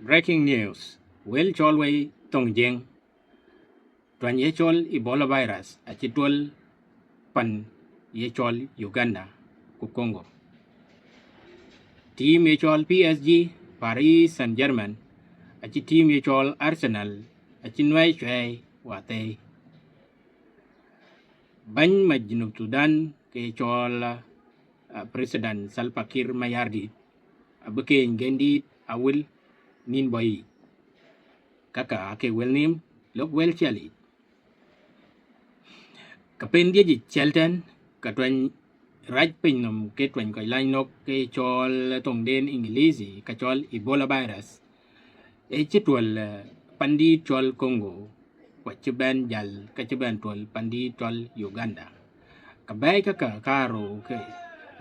Breaking news. Well Cholway Tongjeng. Twan Yechol Ebola virus. Achitwal Pan Yechol Uganda. Ku Congo. Team Yechol PSG. Paris Saint-Germain. Achi team Yechol Arsenal. Achinway Chway Wate. Bany Majinub Sudan. Kechol President Salva Kiir Mayardit. Abuke Ngendi Awil Nin Boy. Kaka ake wel nim lok wel chali kapen dia ji chelten ka twen raj pin nom ke twen ko lai nok ke chol tong den English ka chol Ebola virus e chitwal pandi chol Congo kwa chiban jal ka chiban tol pandi chol Uganda ka bai ka karo ke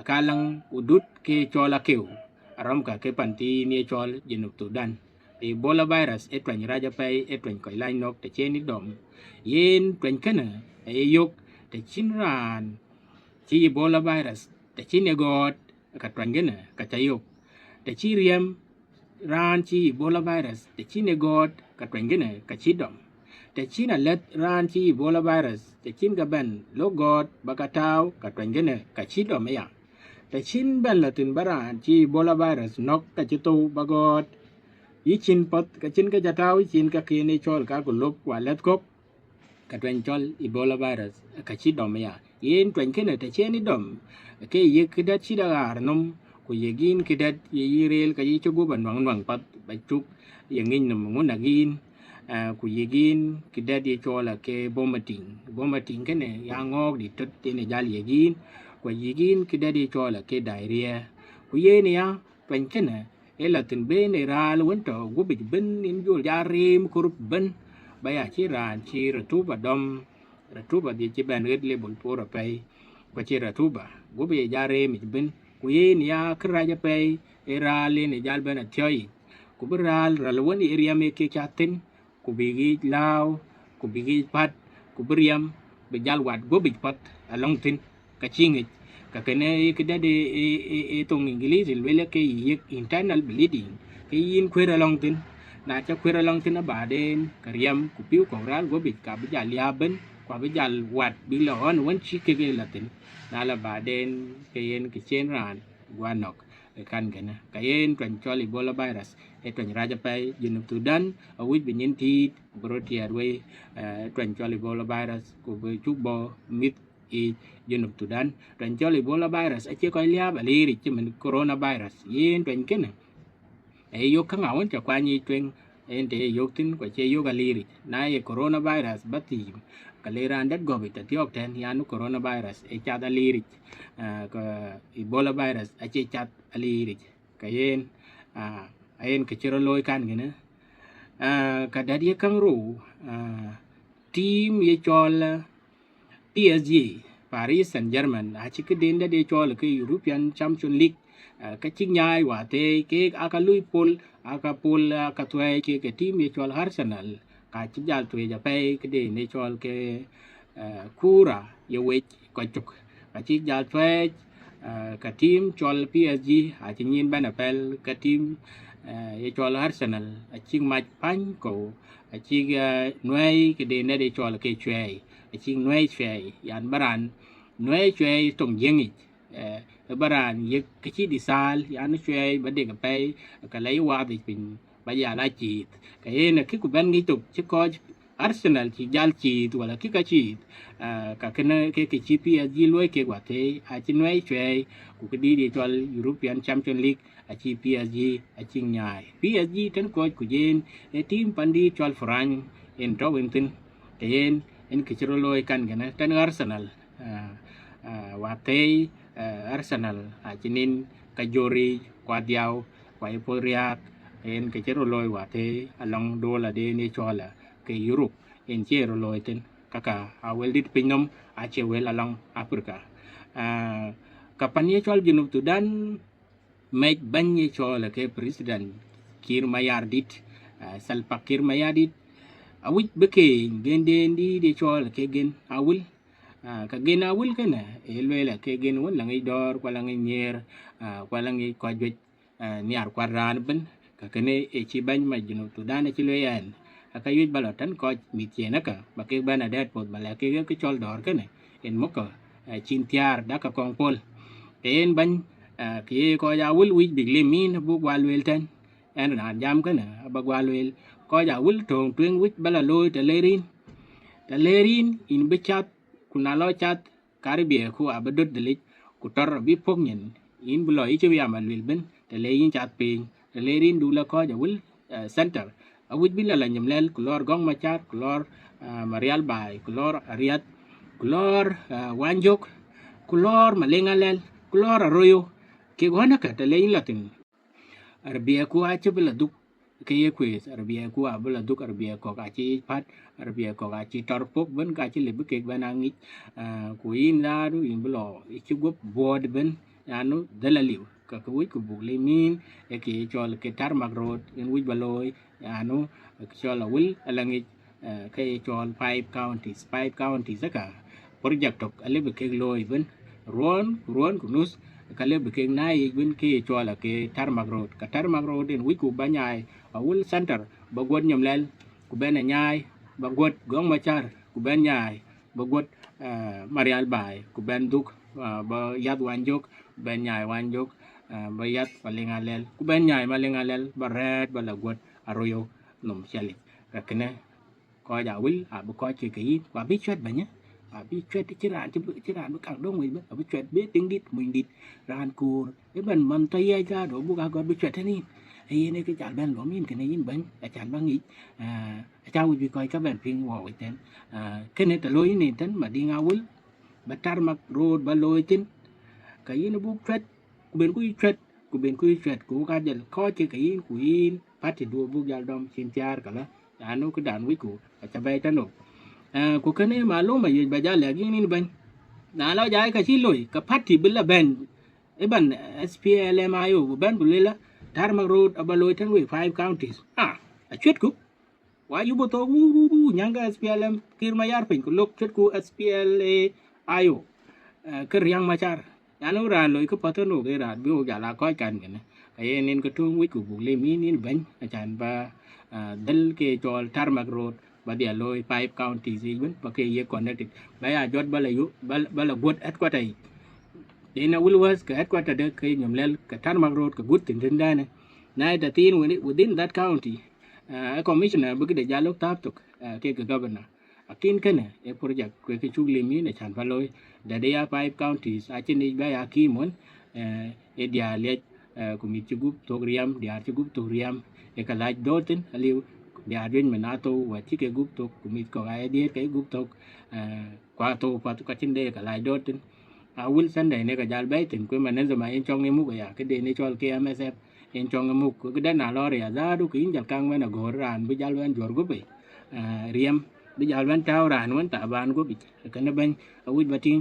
kalang udut ke chol akeu aram ka ke panti ni chol Junub Sudan Ebola virus e twen raja pai e twen ko lai nok te cheni dom yen twen kana e yok te chinran chi Ebola virus te chine god ka twen gena ka chayok te chiriam ran chi Ebola virus te chine god ka twen gena ka chidom te china let ran chi Ebola virus te chin ga ben lo god bakataw ka twen gena ka chidom ya te chin ben latin baran chi Ebola virus nok ka chitu bagod Ichin pot kachin ka jataw ichin ka kini chol ka kulop wa let kop ka twen chol Ebola virus ka chi dom ya yen twen kene te cheni dom ke ye kidat chi da arnom ku yegin kidat ye yirel ka yi chugo ban wang pat ba chuk yengin nom ngunagin ku yegin kidat ye chol ke bomating kene ya ngog di tot tene jal yegin ku yegin kidat ye chol ke diarrhea ku yen ya twen kene elatin ben era wento gubit ben in jul jarim kurup ben baya chi ran chi ratuba dom ratuba di chi ben red label pora pay ko chi ratuba gubi jare mi ben ku yen ya kraja pay era le ne jal ben atyoy ku bral ralwon area me ke chatin ku bigi law ku bigi pat ku briam be jal wat gubit pat along tin ka chingi ka kene kida de tong English wele ke yek internal bleeding ke yin kwera long tin na cha kwera long tin ba den karyam ku piu ko ral go bit ka bija liaben kwa bija wat bi lo on won chi ke latin na la ba den ke yen ke chen ran guanok kan gena ka yen twen chol Ebola virus e twen raja pai Junub Sudan a wi bi nyin ti brotier we twen chol Ebola virus ku be chu bo mit i Junub Sudan twen chol Ebola virus ache ko lia ba li ri chimen coronavirus yen twen kene e yo ka ngawon cha kwa ni twen en te yo tin ko che yo ga li ri na ye coronavirus bati ka le ran dat go bit ti ok ten ya nu coronavirus e cha da li ri ko Ebola virus ache cha li ri ka yen ayen ke chiro loy kan gene ka dad ye kang ru team ye chol PSG Paris Saint-Germain a chi ke den da de chol ke European Champions League ka chi nyai wa te ke aka lui pol aka twe ke team ye chol Arsenal ka chi jal twe ja pe ke de ne chol ke kura ye we ko chuk ka chi jal twe ka team chol PSG a chi nyin ban apel ka team ye chol Arsenal a chi mach pan ko a chi noi ke de ne de chol ke chwe chi nuôi chơi yan baran nuôi chơi tông giang baran ye cái chi đi sal yan chơi bade ka pay ka lấy wa de pin ba ya la chi cái ne ki ku ban ngi tuk chi ko Arsenal chi jal chi wala ki ka chi ka kana ke chi PSG lôi ke wa te a chi nuôi chơi ku cái đi đi cho European Champions League a chi PSG a chi nhai PSG ten ko ku jen team pandi cho France en to wintin cái en ke chiro loy kan gana tan Arsenal wate Arsenal a chinin ka jori kwa diaw kwa iporiak en ke chiro loy wate along dola de ne chola ke Europe en chiro loy ten kaka a weldit pinom a che wel along Africa kapanye chol Junub Sudan make banye chola ke president Kir Mayardit Salva Kiir Mayardit awit beke genden di de chol ke gen awil ka gen awil kana elwela ke gen won langi dor kwa langi nyer kwa langi ko jwe niar kwa ran ben ka kene e chi ban ma junu to dan chi le yan ka yuj balo tan ko mi che na ka ba ke bana dat pot ba la ke chol dor ke ne en mo ka chin tiar da ka kong pol en ban ke ko ya wul wi big le min bu gwal wel tan en ran jam ke ne ba gwal wel ko ya wul tong twen wi bala loy te lerin in be chat kuna lo chat karibia ku abadot delik ku tor bi pok nyen in bulo i chu ya man wil ben te le yin chat ping te lerin du la ko ya wul center a wit bi la nyam lel ku lor gong ma chat ku lor marial bai ku lor ariat ku lor wanjok ku lor malenga lel ku lor arroyo ke gona ka te le yin latin arbia ku a chu bela duk ke ye quiz arbia ku a bela duk arbia ko ka chi pat arbia ko ka chi tor pok ben ka chi le bi ke ban angi ku in la du in belo i chu gop bod ben anu dalaliu ka ku ku bu le min e ke chol ke tar magrot in wi baloy anu chol a wil alangi ke chol five counties ka project tok ale bi ke loy ben ruon kunus kale biking na ibin ki chola ke tarmac road ka tarmac road in wiku banyai a wul center bagwod nyamlel ku bena nyai bagwod gong machar ku ben nyai bagwod marial bai ku ben duk ba yad wanjok ben nyai wanjok ba yad malingalel ku ben nyai malingalel ba red ba lagwod aroyo nom chali ka kene ko ja wil a bu ko chi ki kwa bi chet banya bi chet chỉ ran bu kang dong wi bi chet be ting dit mun dit ran kur e ban man ta ye ja do bu ga god bi chet ni e ne cái chan ben lo min cái này in ban a chan bang ni cha wi bi coi các bạn ping wo wi ten cái này ta loi ni ten mà đi ngao wil ba tar mak road ba loi tin cái ini bu chet ku ben ku chet ku ga del ko chi cái ku in phát thì đua bu ga dom chin tiar cả la anu cái đàn wi ku cha bay tan no ku kene malum ma yej baja lagi ni ban na lo jai ka chi loy ka patti billa ben e ban SPLM ayo ban bulela tarmac road abaloy tan we 5 counties a chwet ku wa yu boto nyanga SPLM kir ma yar pin ku lok chwet ku SPLA ayo ke riang machar anu ran loy ku patono ge ran bi o ja la ko kan gene ay nen ko tung wi ku bu le mi ni ban a chan ba dal ke chol tarmac road ba dia loy 5 counties even ba ke ye connected ba ya jot ba la yu ba la god headquarter de na wilwas ka headquarter de ke nyom lel ka tarmac road ka good tin tin dane na da tin within that county a commissioner bu de jalo tap tok ke governor akin kene e project ke chugli mi ne chan ba loy da de ya 5 counties a chin ba ya ki mon e dia le ku mi chugup toriam dia chugup toriam e ka laj dotin aliu dia dwen menato wa chi ke gup tok ku mi ko ai die ke gup tok kwa to pa ka chin de ka laj dotin a wil san de ne ka jal bay tin ku manen zama en chong ne mu ya ke de ne chol ke MSF en chong mu ku ke da na lo ya za du kin jal kang me na go ran bi jal wen jor gu be riem bi jal wen taw ran wen ta ban gu bi ka ne ban a wil batin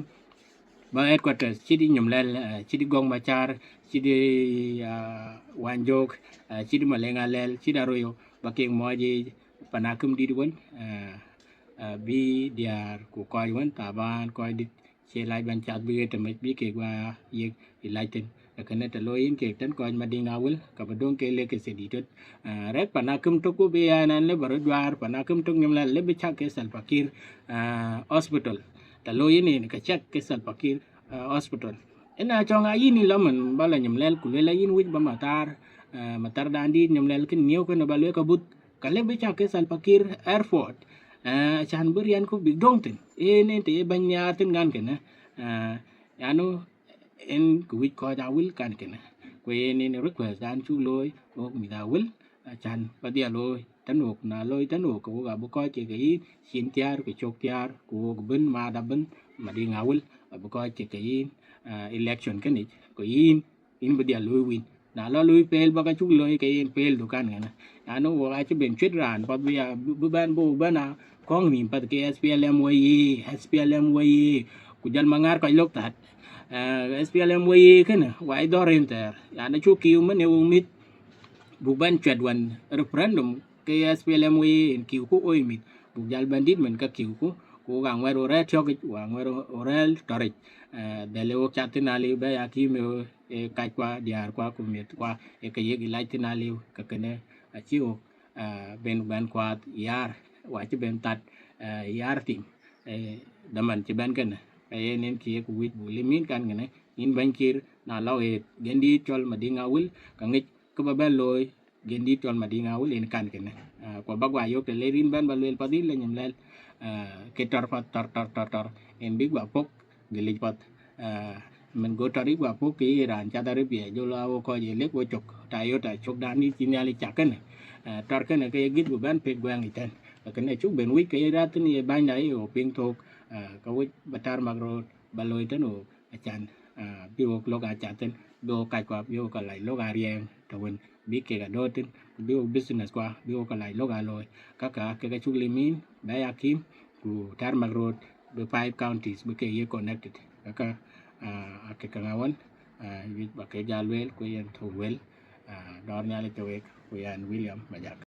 ba headquarters ci di ñum lel ci di gong machar ci di wanjok ci di malenga lel ci daroyo ba ke moji panakum di won bi diar ku koy won taban koy di ci lay ban chat bi te met bi ke wa ye ilaiten ka ne te loyin ke tan koy ma di ngawul ka ba don ke le ke se di tot rek panakum to ku bi anan le bar dwar panakum to ñum lel le bi chak ke sal fakir hospital ta lo yini ka check ke sal pakir hospital ena chonga yini laman bala nyam lel ku lela yin wit ba matar dandi nyam lel kin niyo ko na balwe ka but ka le be check ke sal pakir airport chan burian ko big dongten ene te banya tin gan ken ano en ku wit ko da wil kan ken ko ene ne request dan chu loy ok mi da wil chan ba dia loy tanok na loy tanok ko ga bu ko che cái xin tiar cái chok tiar ko bin ma da bin ma di ngawul bu ko che cái election cái này ko in bu dia loy win na lo loy pel ba ka chuk loy cái pel du kan ngana ano wo ga che ben chit ran pa bu ban bu bana kong ni pa ke SPLM way ku jal mangar ka lok tat SPLM way kana wa do renter ya na chu kiu man ne mit bu ban chwet wan referendum ke SPLM wi en kiu ku oi mit bu jal bandit men ka kiu ku ga ngwero re chok wa ngwero orel torich de le wo chatina li ba ya ki me kai kwa diar kwa kumiet kwa ke yegi laitina liu ka kene chiu ben ban kwa yar wa chi ben tat yar tim daman chi ben ken nen ki ku wit bu limin kan ngene in ban kir na lawe gendi chol madinga wil ka ngik ko ba ben loy gendi chol madinga wil in kan ken ko bagwa yok te lerin ban balwel padil le nyam lel ke tar pat tar en big wa pok gili pat mình go tari gwa po ki ran cha tari bia jo la wo ko je le ko chok ta yo ta chok dan ni chin ali cha ken tar ken ke git bu ban pe gwang iten ka ne chuk ben wi ke ra tin ye ban dai o ping thok ka wi batar magro baloi ten o achan bi wo lo ga cha ten do ka kwa bi wo ka lai lo ga rieng to wen bi ke ga do tin bi wo business kwa bi wo ka lai lo ga loy ka ke chuk limin ba ya kim ku tar magro the 5 counties bi ke ye connected ka ke kangawan wit ba ke jalwel ko yen to wel dor nyale to wek ko yan William Majak